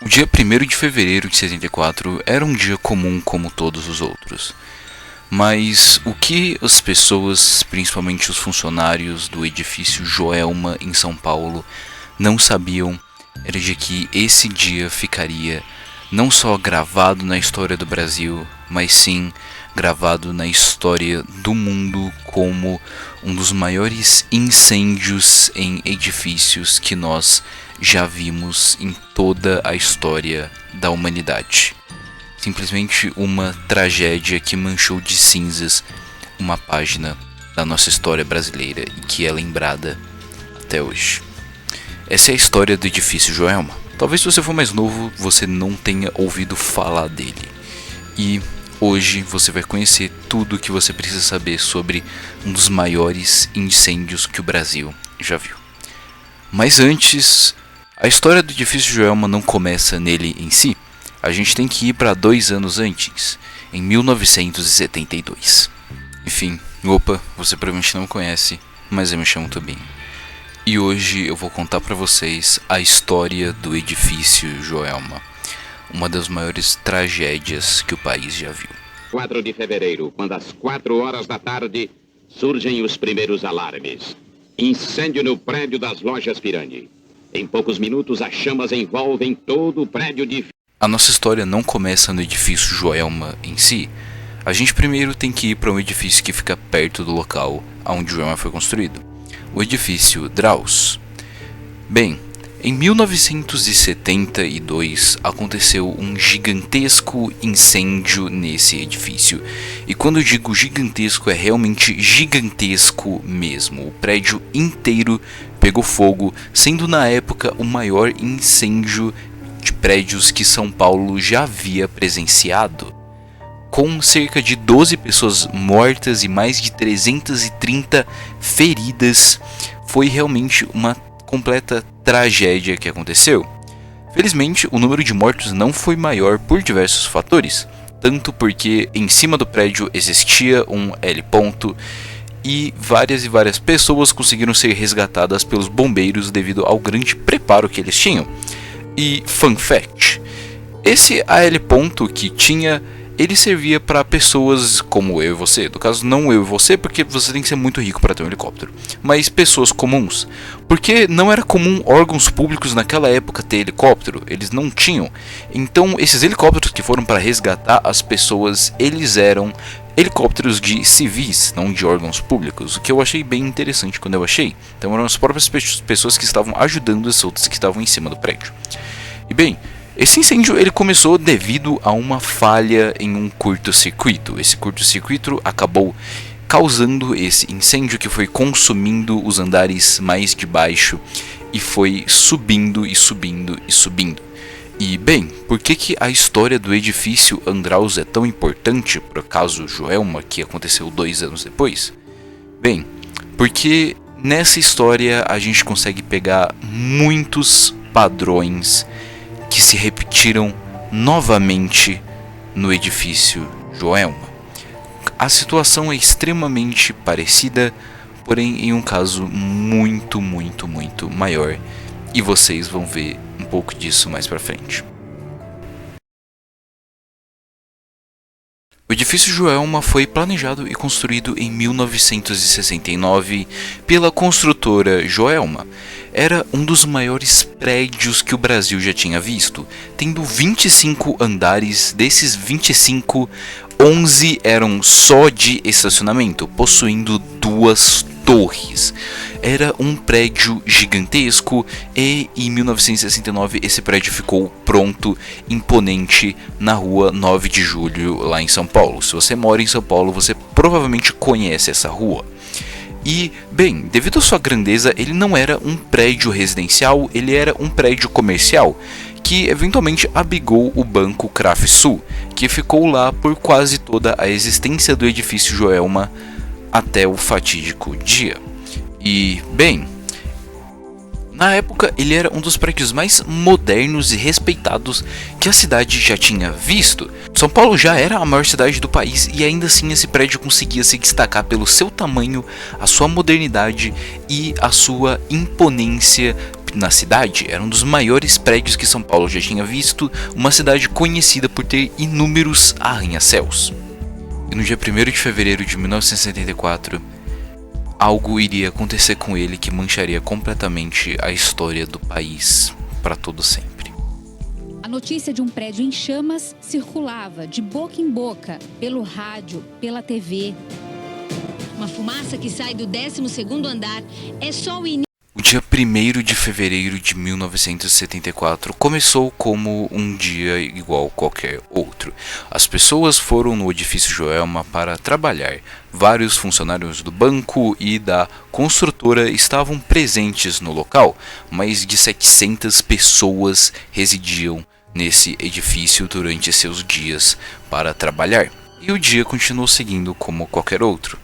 O dia 1º de fevereiro de 74 era um dia comum como todos os outros. Mas o que as pessoas, principalmente os funcionários do edifício Joelma em São Paulo, não sabiam era de que esse dia ficaria não só gravado na história do Brasil, mas sim gravado na história do mundo como um dos maiores incêndios em edifícios que nós já vimos em toda a história da humanidade. Simplesmente uma tragédia que manchou de cinzas uma página da nossa história brasileira e que é lembrada até hoje. Essa é a história do edifício Joelma. Talvez se você for mais novo, você não tenha ouvido falar dele. E hoje você vai conhecer tudo o que você precisa saber sobre um dos maiores incêndios que o Brasil já viu. Mas antes, a história do edifício Joelma não começa nele em si. A gente tem que ir para 2 anos antes, em 1972. Enfim, você provavelmente não conhece, mas eu me chamo Tobin. E hoje eu vou contar para vocês a história do edifício Joelma, uma das maiores tragédias que o país já viu. 4 de fevereiro, quando às 4 horas da tarde surgem os primeiros alarmes. Incêndio no prédio das lojas Pirani. Em poucos minutos as chamas envolvem todo o prédio de... A nossa história não começa no edifício Joelma em si. A gente primeiro tem que ir para um edifício que fica perto do local onde o Joelma foi construído. O edifício Drauz. Bem, em 1972 aconteceu um gigantesco incêndio nesse edifício. E quando eu digo gigantesco, é realmente gigantesco mesmo. O prédio inteiro pegou fogo, sendo na época o maior incêndio de prédios que São Paulo já havia presenciado. Com cerca de 12 pessoas mortas e mais de 330 feridas, foi realmente uma completa tragédia que aconteceu. Felizmente, o número de mortos não foi maior por diversos fatores, tanto porque em cima do prédio existia um L-ponto e várias pessoas conseguiram ser resgatadas pelos bombeiros devido ao grande preparo que eles tinham. E fun fact, esse AL-ponto que tinha, ele servia para pessoas como eu e você. No caso, não eu e você, porque você tem que ser muito rico para ter um helicóptero. Mas pessoas comuns. Porque não era comum órgãos públicos naquela época ter helicóptero. Eles não tinham. Então, esses helicópteros que foram para resgatar as pessoas, eles eram helicópteros de civis, não de órgãos públicos. O que eu achei bem interessante quando eu achei. Então, eram as próprias pessoas que estavam ajudando as outras que estavam em cima do prédio. E bem, esse incêndio ele começou devido a uma falha em um curto-circuito. Esse curto-circuito acabou causando esse incêndio que foi consumindo os andares mais de baixo e foi subindo e subindo e subindo. E bem, por que a história do edifício Andraus é tão importante para o caso Joelma, que aconteceu 2 anos depois? Bem, porque nessa história a gente consegue pegar muitos padrões que se repetiram novamente no edifício Joelma. A situação é extremamente parecida, porém em um caso muito maior, e vocês vão ver um pouco disso mais pra frente. O edifício Joelma foi planejado e construído em 1969 pela construtora Joelma. Era um dos maiores prédios que o Brasil já tinha visto, tendo 25 andares. Desses 25, 11 eram só de estacionamento, possuindo 2 torres. Era um prédio gigantesco e em 1969 esse prédio ficou pronto, imponente, na rua 9 de Julho, lá em São Paulo. Se você mora em São Paulo, você provavelmente conhece essa rua. E, bem, devido à sua grandeza, ele não era um prédio residencial, ele era um prédio comercial, que eventualmente abrigou o Banco Crafsul, que ficou lá por quase toda a existência do edifício Joelma até o fatídico dia. E, bem, na época ele era um dos prédios mais modernos e respeitados que a cidade já tinha visto. São Paulo já era a maior cidade do país e ainda assim esse prédio conseguia se destacar pelo seu tamanho, a sua modernidade e a sua imponência, na cidade, era um dos maiores prédios que São Paulo já tinha visto, uma cidade conhecida por ter inúmeros arranha-céus. E no dia 1º de fevereiro de 1974, algo iria acontecer com ele que mancharia completamente a história do país para todo sempre. A notícia de um prédio em chamas circulava de boca em boca, pelo rádio, pela TV. Uma fumaça que sai do 12º andar é só o início. O dia 1º de fevereiro de 1974 começou como um dia igual qualquer outro. As pessoas foram no edifício Joelma para trabalhar. Vários funcionários do banco e da construtora estavam presentes no local. Mais de 700 pessoas residiam nesse edifício durante seus dias para trabalhar. E o dia continuou seguindo como qualquer outro,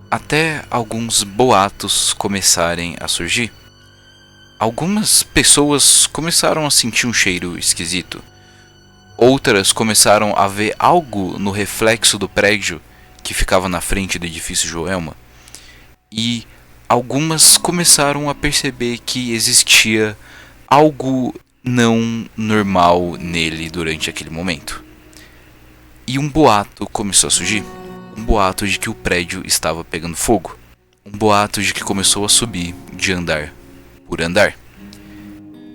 até alguns boatos começarem a surgir. Algumas pessoas começaram a sentir um cheiro esquisito. Outras começaram a ver algo no reflexo do prédio que ficava na frente do edifício Joelma. E algumas começaram a perceber que existia algo não normal nele durante aquele momento. E um boato começou a surgir. Um boato de que o prédio estava pegando fogo. Um boato de que começou a subir de andar por andar.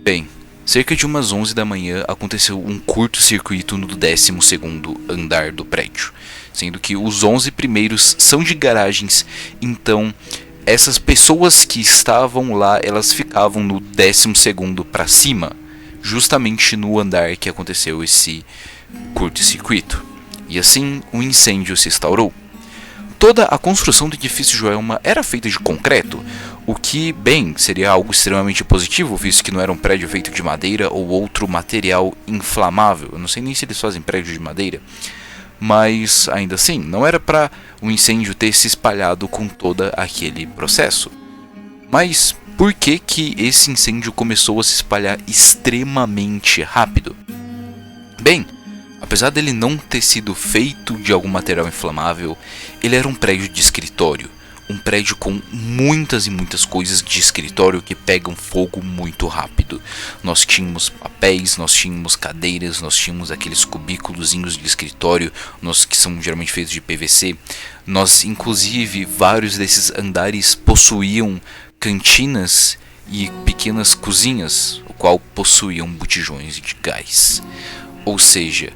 Bem, cerca de umas 11 da manhã aconteceu um curto-circuito no 12º andar do prédio, sendo que os 11 primeiros são de garagens, então essas pessoas que estavam lá, elas ficavam no 12º para cima, justamente no andar que aconteceu esse curto-circuito. E assim, o incêndio se instaurou. Toda a construção do edifício Joelma era feita de concreto, o que, bem, seria algo extremamente positivo, visto que não era um prédio feito de madeira ou outro material inflamável. Eu não sei nem se eles fazem prédio de madeira, mas ainda assim, não era para o incêndio ter se espalhado com todo aquele processo. Mas por que que esse incêndio começou a se espalhar extremamente rápido? Bem, apesar dele não ter sido feito de algum material inflamável, ele era um prédio de escritório. Um prédio com muitas e muitas coisas de escritório que pegam fogo muito rápido. Nós tínhamos papéis, nós tínhamos cadeiras, nós tínhamos aqueles cubículozinhos de escritório, que são geralmente feitos de PVC. Nós, inclusive, vários desses andares possuíam cantinas e pequenas cozinhas, o qual possuíam botijões de gás. Ou seja,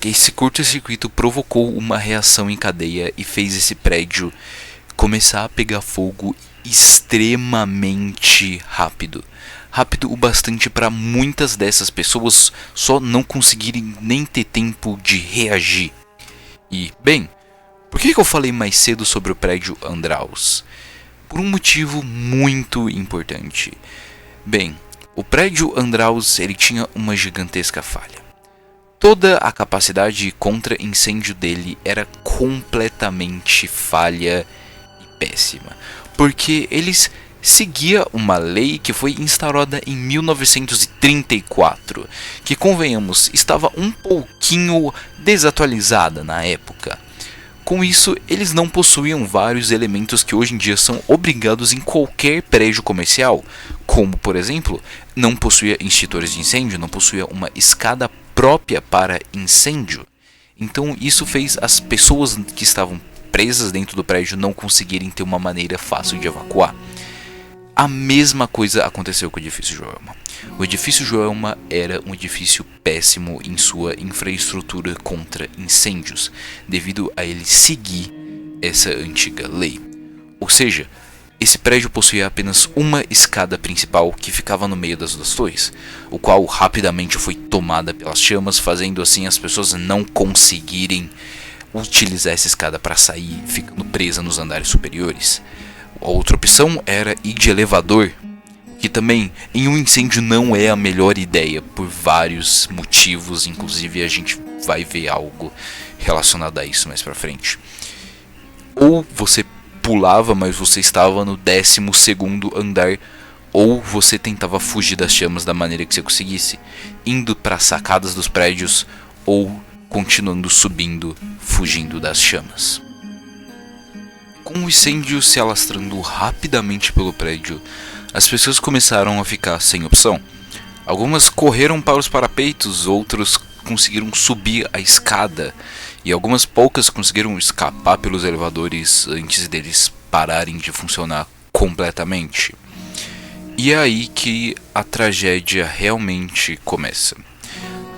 esse curto-circuito provocou uma reação em cadeia e fez esse prédio começar a pegar fogo extremamente rápido. Rápido o bastante para muitas dessas pessoas só não conseguirem nem ter tempo de reagir. E, bem, por que eu falei mais cedo sobre o prédio Andraus? Por um motivo muito importante. Bem, o prédio Andraus ele tinha uma gigantesca falha. Toda a capacidade contra incêndio dele era completamente falha e péssima, porque eles seguia uma lei que foi instaurada em 1934, que, convenhamos, estava um pouquinho desatualizada na época. Com isso, eles não possuíam vários elementos que hoje em dia são obrigados em qualquer prédio comercial, como, por exemplo, não possuía extintores de incêndio, não possuía uma escada própria para incêndio. Então isso fez as pessoas que estavam presas dentro do prédio não conseguirem ter uma maneira fácil de evacuar. A mesma coisa aconteceu com o edifício Joelma. O edifício Joelma era um edifício péssimo em sua infraestrutura contra incêndios, devido a ele seguir essa antiga lei. Ou seja, esse prédio possuía apenas uma escada principal que ficava no meio das duas torres, o qual rapidamente foi tomada pelas chamas, fazendo assim as pessoas não conseguirem utilizar essa escada para sair, ficando presa nos andares superiores. A outra opção era ir de elevador, que também em um incêndio não é a melhor ideia por vários motivos, inclusive a gente vai ver algo relacionado a isso mais pra frente. Ou você pulava, mas você estava no 12º andar, ou você tentava fugir das chamas da maneira que você conseguisse, indo para sacadas dos prédios ou continuando subindo, fugindo das chamas. Com o incêndio se alastrando rapidamente pelo prédio, as pessoas começaram a ficar sem opção. Algumas correram para os parapeitos, outros conseguiram subir a escada e algumas poucas conseguiram escapar pelos elevadores antes deles pararem de funcionar completamente. E é aí que a tragédia realmente começa.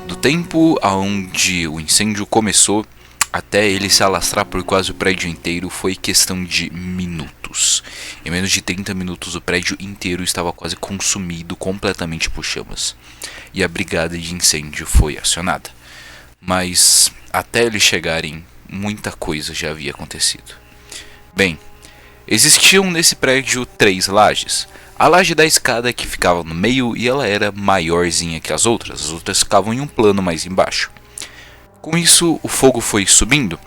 Do tempo aonde o incêndio começou até ele se alastrar por quase o prédio inteiro foi questão de minutos. Em menos de 30 minutos o prédio inteiro estava quase consumido completamente por chamas. E a brigada de incêndio foi acionada. Mas até eles chegarem, muita coisa já havia acontecido. Bem, existiam nesse prédio 3 lajes. A laje da escada que ficava no meio e ela era maiorzinha que as outras ficavam em um plano mais embaixo. Com isso, o fogo foi subindo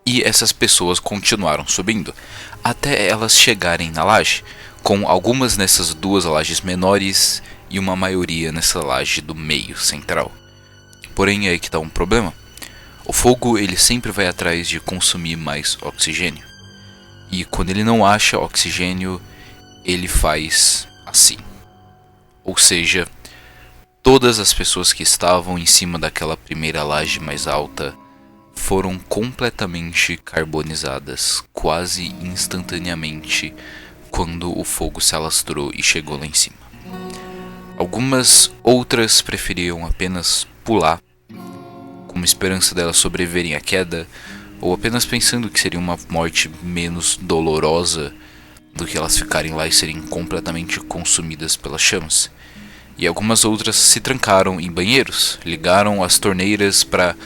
e essas pessoas continuaram subindo até elas chegarem na laje, com algumas nessas 2 lajes menores e uma maioria nessa laje do meio central. Porém, é aí que está um problema. O fogo ele sempre vai atrás de consumir mais oxigênio. E quando ele não acha oxigênio, ele faz assim. Ou seja, todas as pessoas que estavam em cima daquela primeira laje mais alta foram completamente carbonizadas, quase instantaneamente, quando o fogo se alastrou e chegou lá em cima. Algumas outras preferiam apenas pular, como esperança delas sobreviverem à queda, ou apenas pensando que seria uma morte menos dolorosa do que elas ficarem lá e serem completamente consumidas pelas chamas. E algumas outras se trancaram em banheiros, ligaram as torneiras para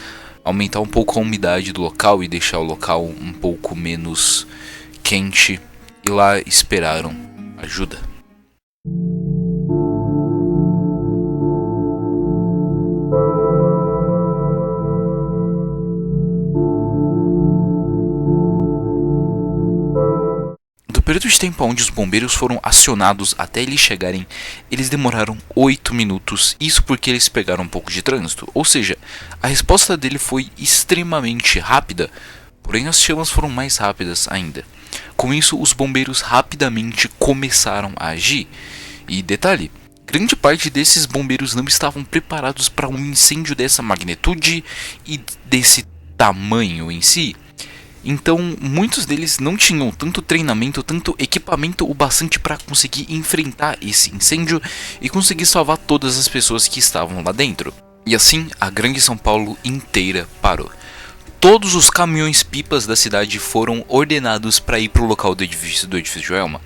aumentar um pouco a umidade do local e deixar o local um pouco menos quente, e lá esperaram ajuda. Do período de tempo onde os bombeiros foram acionados até eles chegarem, eles demoraram 8 minutos, isso porque eles pegaram um pouco de trânsito, ou seja, a resposta dele foi extremamente rápida, porém as chamas foram mais rápidas ainda. Com isso, os bombeiros rapidamente começaram a agir, e detalhe, grande parte desses bombeiros não estavam preparados para um incêndio dessa magnitude e desse tamanho em si. Então, muitos deles não tinham tanto treinamento, tanto equipamento o bastante para conseguir enfrentar esse incêndio e conseguir salvar todas as pessoas que estavam lá dentro. E assim, a Grande São Paulo inteira parou. Todos os caminhões-pipas da cidade foram ordenados para ir para o local do edifício Joelma,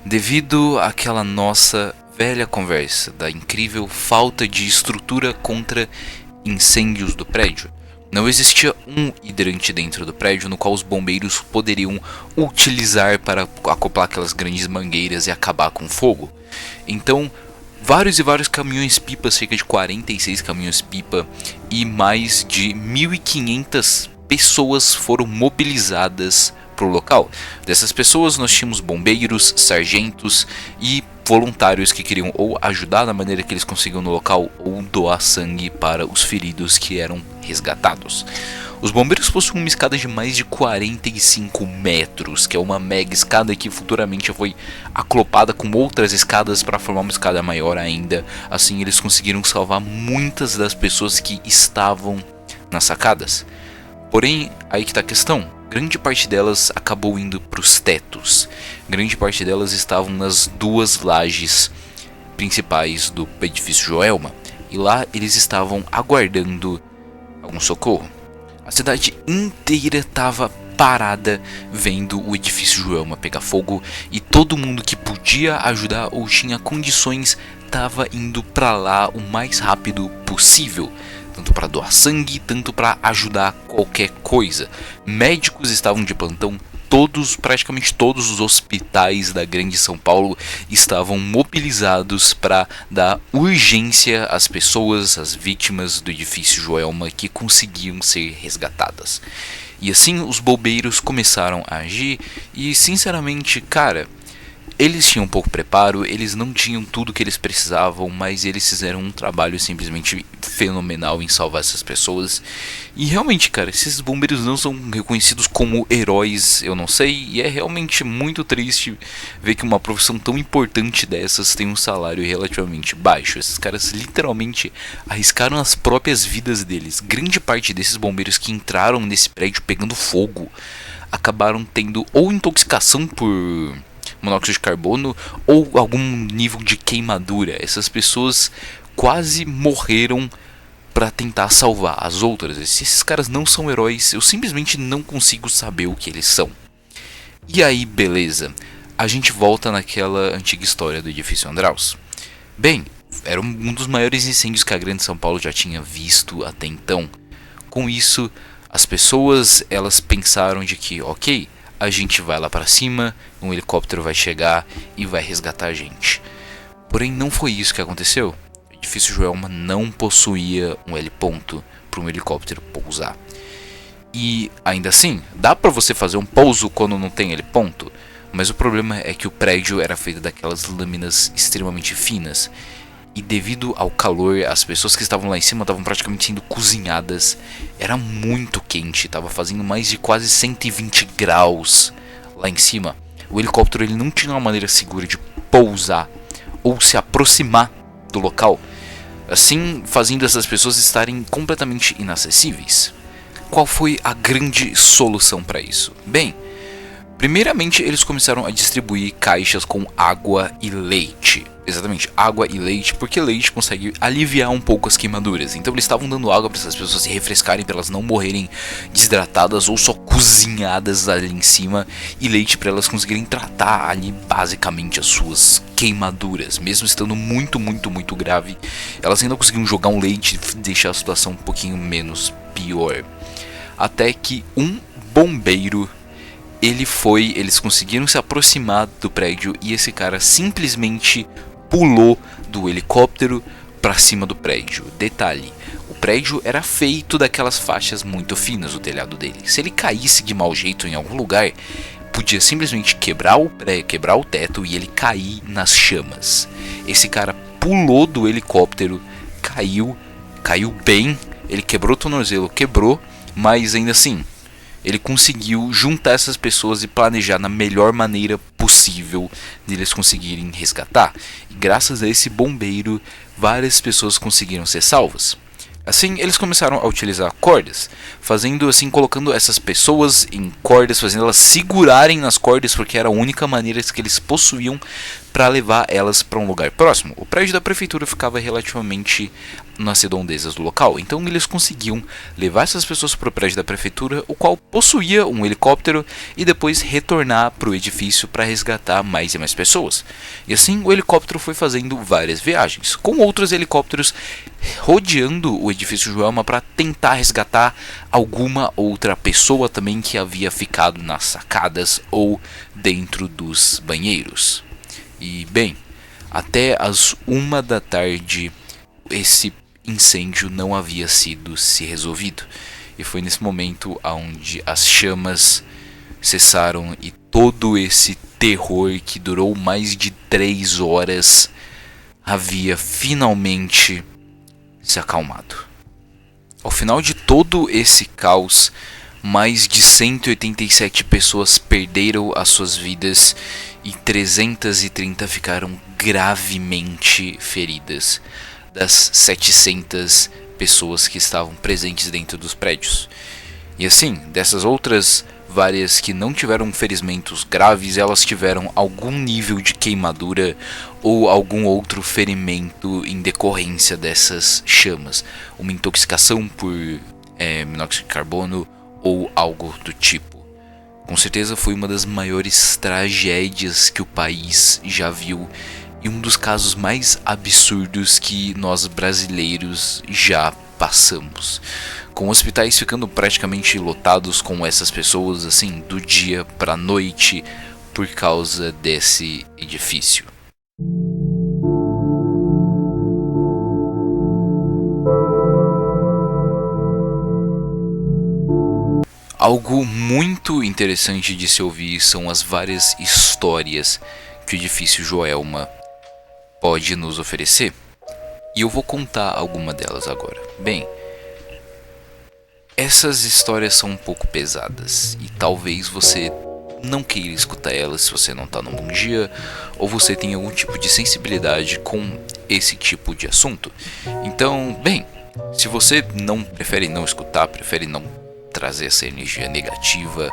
devido àquela nossa velha conversa da incrível falta de estrutura contra incêndios do prédio. Não existia um hidrante dentro do prédio no qual os bombeiros poderiam utilizar para acoplar aquelas grandes mangueiras e acabar com o fogo. Então, vários e vários caminhões-pipa, cerca de 46 caminhões-pipa e mais de 1.500 pessoas foram mobilizadas para o local. Dessas pessoas nós tínhamos bombeiros, sargentos e voluntários que queriam ou ajudar da maneira que eles conseguiam no local ou doar sangue para os feridos que eram resgatados. Os bombeiros possuem uma escada de mais de 45 metros, que é uma mega escada que futuramente foi aclopada com outras escadas para formar uma escada maior ainda. Assim eles conseguiram salvar muitas das pessoas que estavam nas sacadas. Porém, aí que está a questão. Grande parte delas acabou indo para os tetos. Grande parte delas estavam nas 2 lajes principais do edifício Joelma. E lá eles estavam aguardando algum socorro. A cidade inteira estava parada vendo o edifício Joelma pegar fogo. E todo mundo que podia ajudar ou tinha condições estava indo para lá o mais rápido possível. Tanto para doar sangue, tanto para ajudar qualquer coisa. Médicos estavam de plantão, praticamente todos os hospitais da Grande São Paulo estavam mobilizados para dar urgência às pessoas, às vítimas do edifício Joelma que conseguiam ser resgatadas. E assim os bombeiros começaram a agir e, sinceramente, cara, Eles tinham pouco preparo, eles não tinham tudo que eles precisavam, mas eles fizeram um trabalho simplesmente fenomenal em salvar essas pessoas. E realmente, cara, esses bombeiros não são reconhecidos como heróis, eu não sei, e é realmente muito triste ver que uma profissão tão importante dessas tem um salário relativamente baixo. Esses caras literalmente arriscaram as próprias vidas deles. Grande parte desses bombeiros que entraram nesse prédio pegando fogo acabaram tendo ou intoxicação por monóxido de carbono ou algum nível de queimadura. Essas pessoas quase morreram para tentar salvar as outras. Se esses caras não são heróis, eu simplesmente não consigo saber o que eles são. E aí, beleza, a gente volta naquela antiga história do edifício Andraus. Bem, era um dos maiores incêndios que a Grande São Paulo já tinha visto até então. Com isso, as pessoas elas pensaram de que, ok, a gente vai lá para cima, um helicóptero vai chegar e vai resgatar a gente. Porém, não foi isso que aconteceu. O edifício Joelma não possuía um heliponto para um helicóptero pousar. E ainda assim, dá para você fazer um pouso quando não tem heliponto, mas o problema é que o prédio era feito daquelas lâminas extremamente finas. E devido ao calor, as pessoas que estavam lá em cima estavam praticamente sendo cozinhadas. Era muito quente, estava fazendo mais de quase 120 graus lá em cima. O helicóptero ele não tinha uma maneira segura de pousar ou se aproximar do local, assim fazendo essas pessoas estarem completamente inacessíveis. Qual foi a grande solução para isso? Bem, primeiramente eles começaram a distribuir caixas com água e leite. Exatamente, água e leite, porque leite consegue aliviar um pouco as queimaduras. Então eles estavam dando água para essas pessoas se refrescarem, para elas não morrerem desidratadas ou só cozinhadas ali em cima, e leite para elas conseguirem tratar ali basicamente as suas queimaduras. Mesmo estando muito grave, elas ainda conseguiam jogar um leite e deixar a situação um pouquinho menos pior. Até que um bombeiro eles conseguiram se aproximar do prédio e esse cara simplesmente pulou do helicóptero para cima do prédio. Detalhe, o prédio era feito daquelas faixas muito finas, o telhado dele. Se ele caísse de mau jeito em algum lugar, podia simplesmente quebrar o teto e ele cair nas chamas. Esse cara pulou do helicóptero, caiu bem, ele quebrou o tornozelo, mas ainda assim ele conseguiu juntar essas pessoas e planejar na melhor maneira possível de eles conseguirem resgatar. E graças a esse bombeiro, várias pessoas conseguiram ser salvas. Assim, eles começaram a utilizar cordas, colocando essas pessoas em cordas, fazendo elas segurarem nas cordas, porque era a única maneira que eles possuíam para levar elas para um lugar próximo. O prédio da prefeitura ficava relativamente nas redondezas do local, então eles conseguiam levar essas pessoas para o prédio da prefeitura, o qual possuía um helicóptero, e depois retornar para o edifício para resgatar mais e mais pessoas. E assim o helicóptero foi fazendo várias viagens, com outros helicópteros rodeando o edifício Joelma para tentar resgatar alguma outra pessoa também que havia ficado nas sacadas ou dentro dos banheiros. E bem, até as 1 da tarde esse incêndio não havia sido se resolvido. E foi nesse momento onde as chamas cessaram e todo esse terror que durou mais de 3 horas havia finalmente se acalmado. Ao final de todo esse caos, mais de 187 pessoas perderam as suas vidas e 330 ficaram gravemente feridas das 700 pessoas que estavam presentes dentro dos prédios. E assim, dessas outras várias que não tiveram ferimentos graves, elas tiveram algum nível de queimadura ou algum outro ferimento em decorrência dessas chamas, uma intoxicação por monóxido de carbono ou algo do tipo. Com certeza foi uma das maiores tragédias que o país já viu e um dos casos mais absurdos que nós brasileiros já passamos, com hospitais ficando praticamente lotados com essas pessoas assim do dia para noite por causa desse edifício. Algo muito interessante de se ouvir são as várias histórias que que o edifício Joelma pode nos oferecer. E eu vou contar alguma delas agora. Bem, essas histórias são um pouco pesadas e talvez você não queira escutar elas se você não tá num bom dia ou você tem algum tipo de sensibilidade com esse tipo de assunto. Então, bem, se você prefere não escutar, prefere não trazer essa energia negativa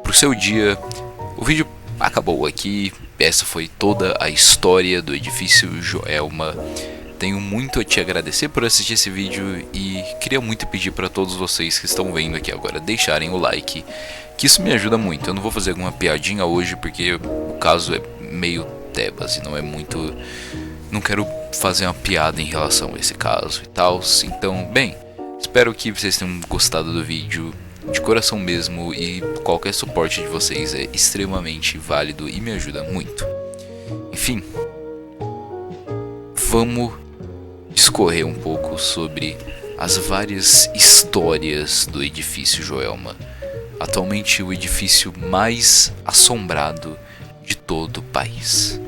pro seu dia, o vídeo acabou aqui. Essa foi toda a história do edifício Joelma. Tenho muito a te agradecer por assistir esse vídeo e queria muito pedir para todos vocês que estão vendo aqui agora deixarem o like, que isso me ajuda muito. Eu não vou fazer alguma piadinha hoje porque o caso é meio tebas e não é muito... Não quero fazer uma piada em relação a esse caso e tal. Então, bem, espero que vocês tenham gostado do vídeo de coração mesmo, e qualquer suporte de vocês é extremamente válido e me ajuda muito. Enfim, vamos discorrer um pouco sobre as várias histórias do edifício Joelma, atualmente o edifício mais assombrado de todo o país.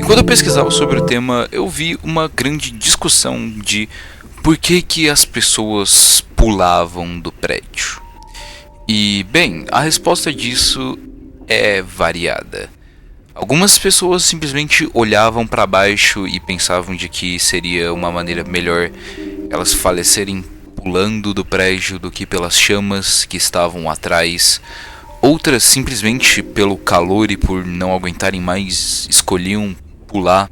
Quando eu pesquisava sobre o tema, eu vi uma grande discussão de por que as pessoas pulavam do prédio. E, bem, a resposta disso é variada. Algumas pessoas simplesmente olhavam para baixo e pensavam de que seria uma maneira melhor elas falecerem pulando do prédio do que pelas chamas que estavam atrás. Outras, simplesmente pelo calor e por não aguentarem mais, escolhiam pular.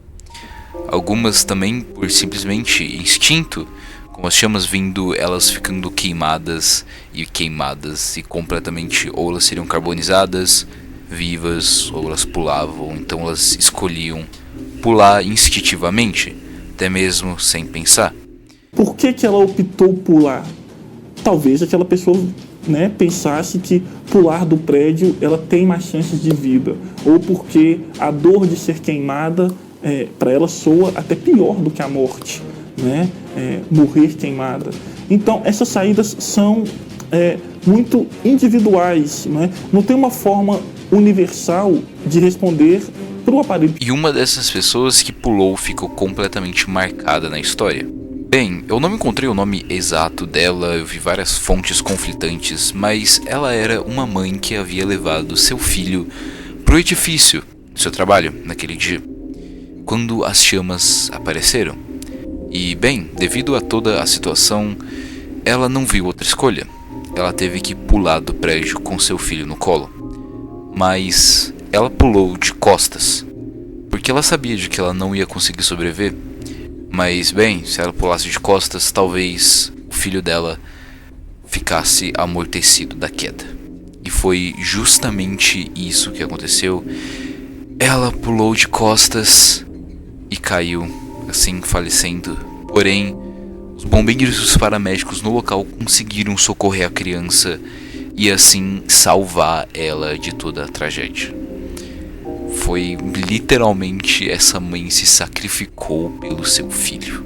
Algumas também por simplesmente instinto, com as chamas vindo, elas ficando queimadas e completamente, ou elas seriam carbonizadas, vivas, ou elas pulavam. Então elas escolhiam pular instintivamente, até mesmo sem pensar. Por que ela optou pular? Talvez aquela pessoa, pensasse que pular do prédio ela tem mais chances de vida, ou porque a dor de ser queimada para ela soa até pior do que a morte, morrer queimada. Então essas saídas são muito individuais, não tem uma forma universal de responder para o aparelho. E uma dessas pessoas que pulou ficou completamente marcada na história. Bem, eu não encontrei o nome exato dela, eu vi várias fontes conflitantes, mas ela era uma mãe que havia levado seu filho pro edifício do seu trabalho naquele dia, quando as chamas apareceram. E, bem, devido a toda a situação, ela não viu outra escolha. Ela teve que pular do prédio com seu filho no colo. Mas ela pulou de costas, porque ela sabia de que ela não ia conseguir sobreviver. Mas, bem, se ela pulasse de costas, talvez o filho dela ficasse amortecido da queda. E foi justamente isso que aconteceu. Ela pulou de costas e caiu, assim falecendo. Porém, os bombeiros e os paramédicos no local conseguiram socorrer a criança e assim salvar ela de toda a tragédia. Foi literalmente essa mãe se sacrificou pelo seu filho.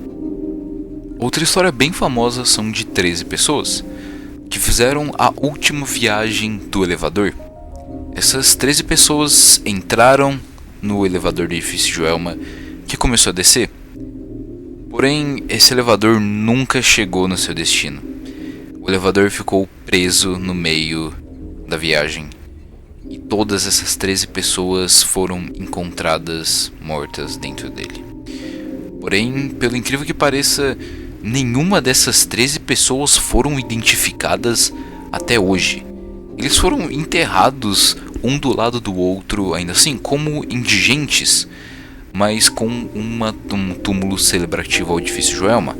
Outra história bem famosa são de 13 pessoas que fizeram a última viagem do elevador. Essas 13 pessoas entraram no elevador do edifício Joelma, que começou a descer. Porém, esse elevador nunca chegou no seu destino. O elevador ficou preso no meio da viagem. E todas essas 13 pessoas foram encontradas mortas dentro dele. Porém, pelo incrível que pareça, nenhuma dessas 13 pessoas foram identificadas até hoje. Eles foram enterrados um do lado do outro, ainda assim, como indigentes, mas com um túmulo celebrativo ao edifício Joelma.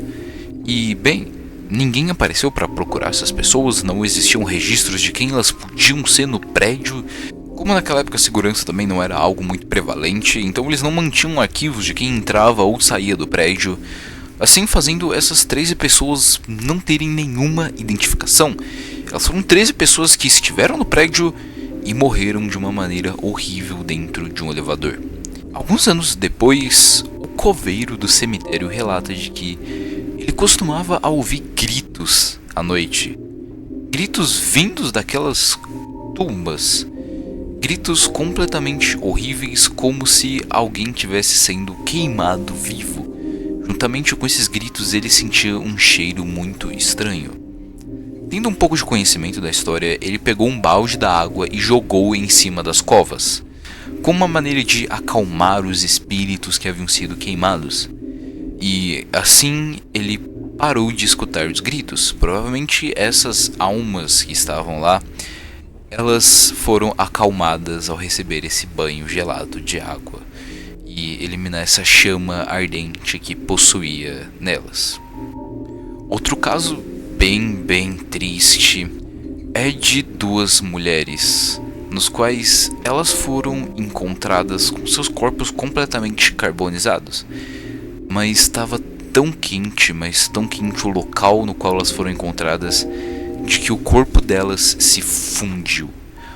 E, bem, ninguém apareceu para procurar essas pessoas, não existiam registros de quem elas podiam ser no prédio. Como naquela época a segurança também não era algo muito prevalente, então eles não mantinham arquivos de quem entrava ou saía do prédio, assim fazendo essas 13 pessoas não terem nenhuma identificação. Elas foram 13 pessoas que estiveram no prédio e morreram de uma maneira horrível dentro de um elevador. Alguns anos depois, o coveiro do cemitério relata de que costumava ouvir gritos à noite. Gritos vindos daquelas tumbas. Gritos completamente horríveis, como se alguém tivesse sendo queimado vivo. Juntamente com esses gritos, ele sentia um cheiro muito estranho. Tendo um pouco de conhecimento da história, ele pegou um balde da água e jogou em cima das covas, como uma maneira de acalmar os espíritos que haviam sido queimados. E assim ele parou de escutar os gritos. Provavelmente essas almas que estavam lá, elas foram acalmadas ao receber esse banho gelado de água e eliminar essa chama ardente que possuía nelas. Outro caso bem triste é de duas mulheres, nos quais elas foram encontradas com seus corpos completamente carbonizados, mas estava tão quente o local no qual elas foram encontradas, de que o corpo delas se fundiu.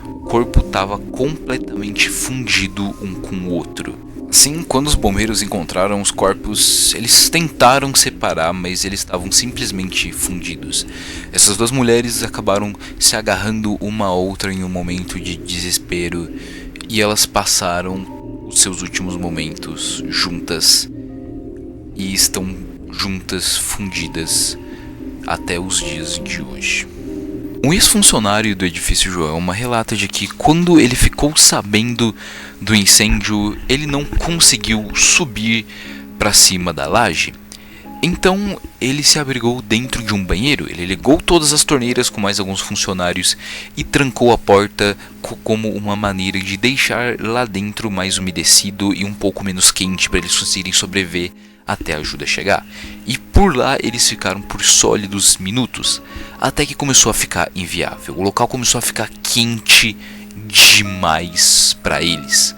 O corpo estava completamente fundido um com o outro. Assim, quando os bombeiros encontraram os corpos, eles tentaram separar, mas eles estavam simplesmente fundidos. Essas duas mulheres acabaram se agarrando uma a outra em um momento de desespero, e elas passaram os seus últimos momentos juntas, e estão juntas, fundidas, até os dias de hoje. Um ex-funcionário do edifício Joelma relata de que quando ele ficou sabendo do incêndio, ele não conseguiu subir para cima da laje. Então ele se abrigou dentro de um banheiro, ele ligou todas as torneiras com mais alguns funcionários e trancou a porta como uma maneira de deixar lá dentro mais umedecido e um pouco menos quente para eles conseguirem sobreviver até a ajuda chegar. E por lá eles ficaram por sólidos minutos, até que começou a ficar inviável. O local começou a ficar quente demais para eles.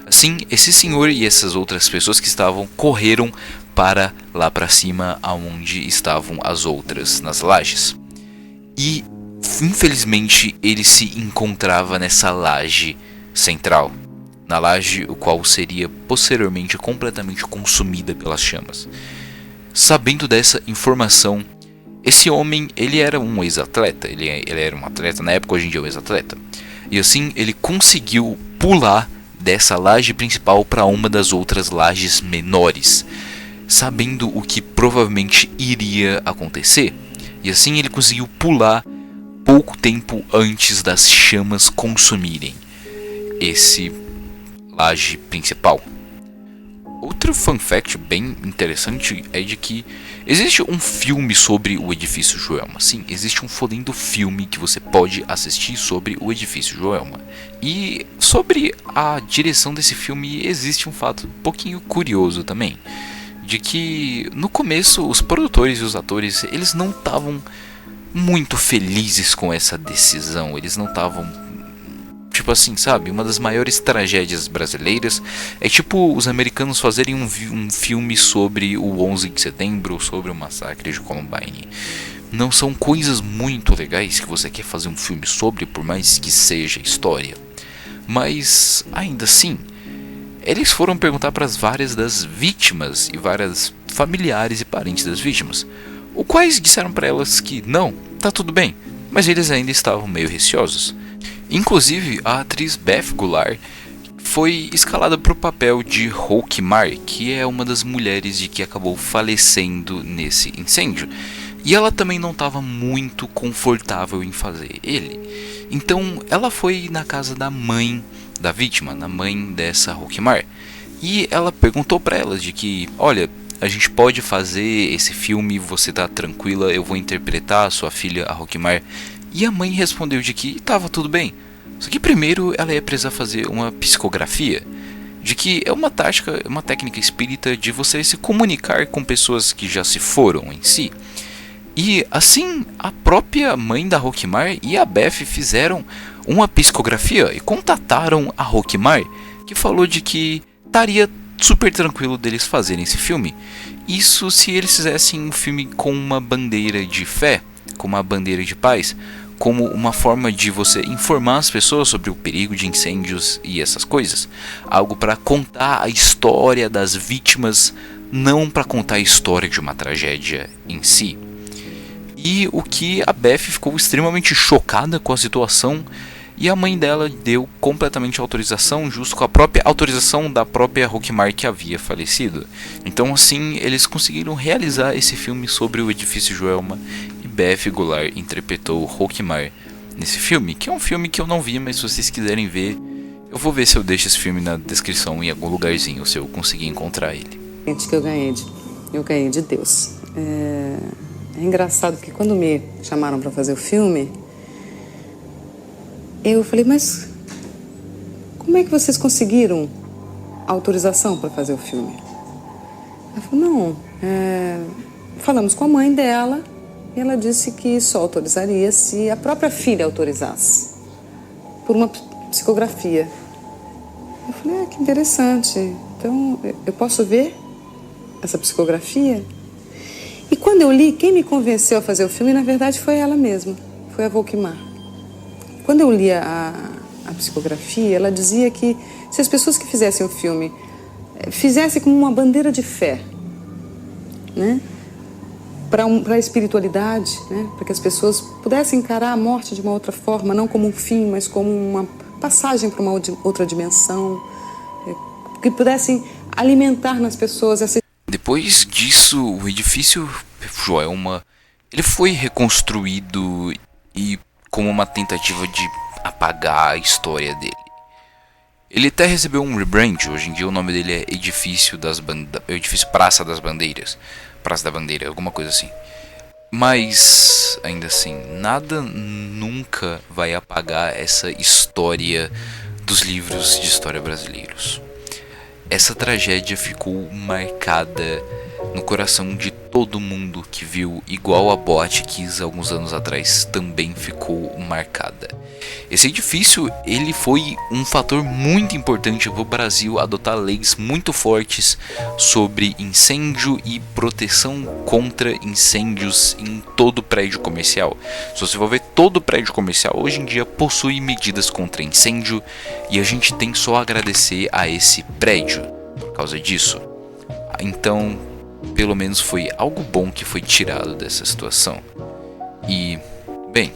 Assim, esse senhor e essas outras pessoas que estavam correram para lá para cima, aonde estavam as outras, nas lajes. E infelizmente ele se encontrava nessa laje central, na laje o qual seria posteriormente completamente consumida pelas chamas. Sabendo dessa informação, esse homem, ele era um ex-atleta, ele era um atleta na época, hoje em dia é um ex-atleta, e assim ele conseguiu pular dessa laje principal para uma das outras lajes menores, sabendo o que provavelmente iria acontecer, e assim ele conseguiu pular pouco tempo antes das chamas consumirem esse laje principal. Outro fun fact bem interessante é de que existe um filme sobre o edifício Joelma. Sim, existe um fodendo filme que você pode assistir sobre o edifício Joelma. E sobre a direção desse filme existe um fato um pouquinho curioso também, de que no começo os produtores e os atores, eles não estavam muito felizes com essa decisão. Eles não estavam, tipo assim, sabe, uma das maiores tragédias brasileiras é tipo os americanos fazerem um filme sobre o 11 de setembro, sobre o massacre de Columbine. Não são coisas muito legais que você quer fazer um filme sobre, por mais que seja história. Mas ainda assim, eles foram perguntar para as várias das vítimas e várias familiares e parentes das vítimas, os quais disseram para elas que não, tá tudo bem, mas eles ainda estavam meio receosos. Inclusive, a atriz Beth Goulart foi escalada para o papel de Roquemar, que é uma das mulheres de que acabou falecendo nesse incêndio. E ela também não estava muito confortável em fazer ele. Então ela foi na casa da mãe da vítima, na mãe dessa Roquemar. E ela perguntou para elas de que, olha, a gente pode fazer esse filme, você tá tranquila, eu vou interpretar a sua filha, a Roquemar. E a mãe respondeu de que estava tudo bem. Só que primeiro ela ia precisar fazer uma psicografia, de que é uma tática, uma técnica espírita de você se comunicar com pessoas que já se foram em si. E assim, a própria mãe da Roquemar e a Beth fizeram uma psicografia e contataram a Roquemar, que falou de que estaria super tranquilo deles fazerem esse filme. Isso se eles fizessem um filme com uma bandeira de fé, com uma bandeira de paz, como uma forma de você informar as pessoas sobre o perigo de incêndios e essas coisas. Algo para contar a história das vítimas não para contar a história de uma tragédia em si. E o que a Beth ficou extremamente chocada com a situação, e a mãe dela deu completamente autorização, justo com a própria autorização da própria Roquemar, que havia falecido. Então assim, eles conseguiram realizar esse filme sobre o edifício Joelma, e Beth Goulart interpretou Roquemar nesse filme, que é um filme que eu não vi, mas se vocês quiserem ver, eu vou ver se eu deixo esse filme na descrição em algum lugarzinho, se eu conseguir encontrar ele. Que eu ganhei de Deus. É engraçado que quando me chamaram para fazer o filme, eu falei, mas como é que vocês conseguiram autorização para fazer o filme? Ela falou, não, falamos com a mãe dela e ela disse que só autorizaria se a própria filha autorizasse, por uma psicografia. Eu falei, que interessante, então eu posso ver essa psicografia? E quando eu li, quem me convenceu a fazer o filme, na verdade, foi ela mesma, foi a Volkmar. Quando eu li a psicografia, ela dizia que se as pessoas que fizessem o filme fizessem como uma bandeira de fé, né, para a espiritualidade, né, para que as pessoas pudessem encarar a morte de uma outra forma, não como um fim, mas como uma passagem para uma outra dimensão, que pudessem alimentar nas pessoas essa... Depois disso, o edifício Joelma, ele foi reconstruído e como uma tentativa de apagar a história dele. Ele até recebeu um rebrand, hoje em dia o nome dele é Edifício Praça das Bandeiras, Praça da Bandeira, alguma coisa assim. Mas, ainda assim, nada nunca vai apagar essa história dos livros de história brasileiros. Essa tragédia ficou marcada no coração de todo mundo que viu, igual a Boate Kiss alguns anos atrás também ficou marcada. Esse edifício, ele foi um fator muito importante para o Brasil adotar leis muito fortes sobre incêndio e proteção contra incêndios em todo prédio comercial. Se você for ver, todo prédio comercial hoje em dia possui medidas contra incêndio, e a gente tem só a agradecer a esse prédio por causa disso. Então, pelo menos foi algo bom que foi tirado dessa situação. E, bem,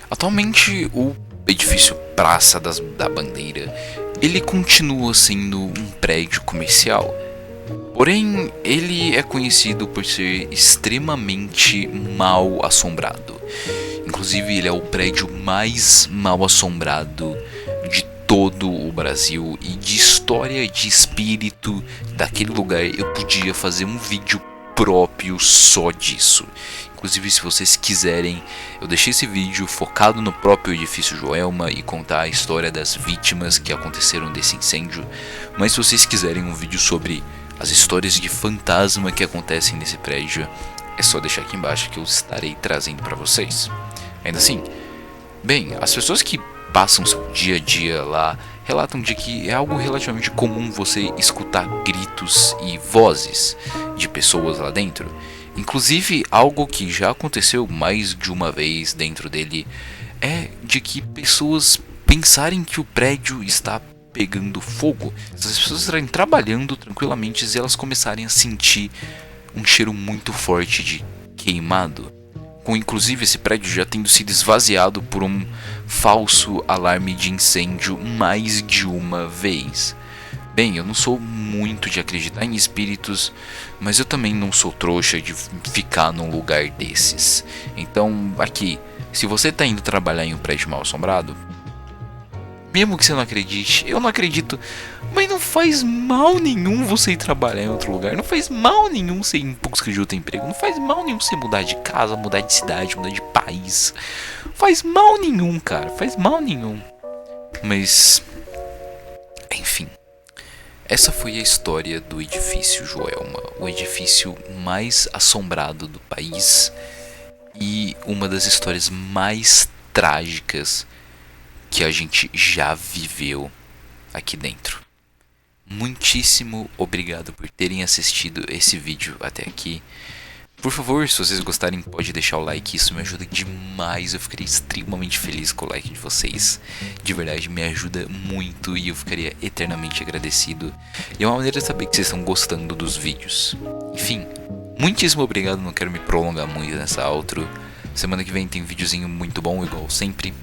atualmente o edifício Praça da Bandeira, ele continua sendo um prédio comercial. Porém, ele é conhecido por ser extremamente mal assombrado. Inclusive, ele é o prédio mais mal assombrado de todo o Brasil, e de história de espírito daquele lugar eu podia fazer um vídeo próprio só disso. Inclusive, se vocês quiserem, eu deixei esse vídeo focado no próprio edifício Joelma e contar a história das vítimas que aconteceram desse incêndio. Mas se vocês quiserem um vídeo sobre as histórias de fantasma que acontecem nesse prédio, é só deixar aqui embaixo que eu estarei trazendo para vocês. Ainda assim, bem, as pessoas que passam seu dia a dia lá relatam de que é algo relativamente comum você escutar gritos e vozes de pessoas lá dentro. Inclusive, algo que já aconteceu mais de uma vez dentro dele é de que pessoas pensarem que o prédio está pegando fogo. As pessoas estarem trabalhando tranquilamente e elas começarem a sentir um cheiro muito forte de queimado, com inclusive esse prédio já tendo sido esvaziado por um falso alarme de incêndio mais de uma vez. Bem, eu não sou muito de acreditar em espíritos, mas eu também não sou trouxa de ficar num lugar desses. Então, aqui, se você tá indo trabalhar em um prédio mal assombrado, mesmo que você não acredite, eu não acredito, mas não faz mal nenhum você ir trabalhar em outro lugar. Não faz mal nenhum você ir em busca de outro emprego. Não faz mal nenhum você mudar de casa, mudar de cidade, mudar de país. Não faz mal nenhum, cara. Faz mal nenhum. Mas, enfim. Essa foi a história do edifício Joelma. O edifício mais assombrado do país. E uma das histórias mais trágicas que a gente já viveu aqui dentro. Muitíssimo obrigado por terem assistido esse vídeo até aqui. Por favor, se vocês gostarem, pode deixar o like, isso me ajuda demais, eu ficaria extremamente feliz com o like de vocês. De verdade, me ajuda muito e eu ficaria eternamente agradecido. E é uma maneira de saber que vocês estão gostando dos vídeos. Enfim, muitíssimo obrigado, não quero me prolongar muito nessa outro. Semana que vem tem videozinho muito bom, igual sempre.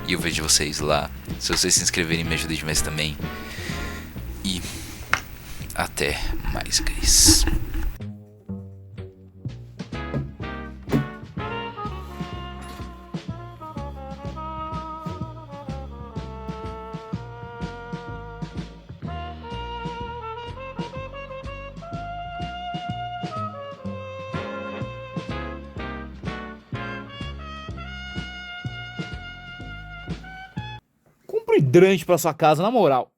E eu vejo vocês lá. Se vocês se inscreverem, me ajuda demais também. E até mais, guys. Compre hidrante pra sua casa, na moral.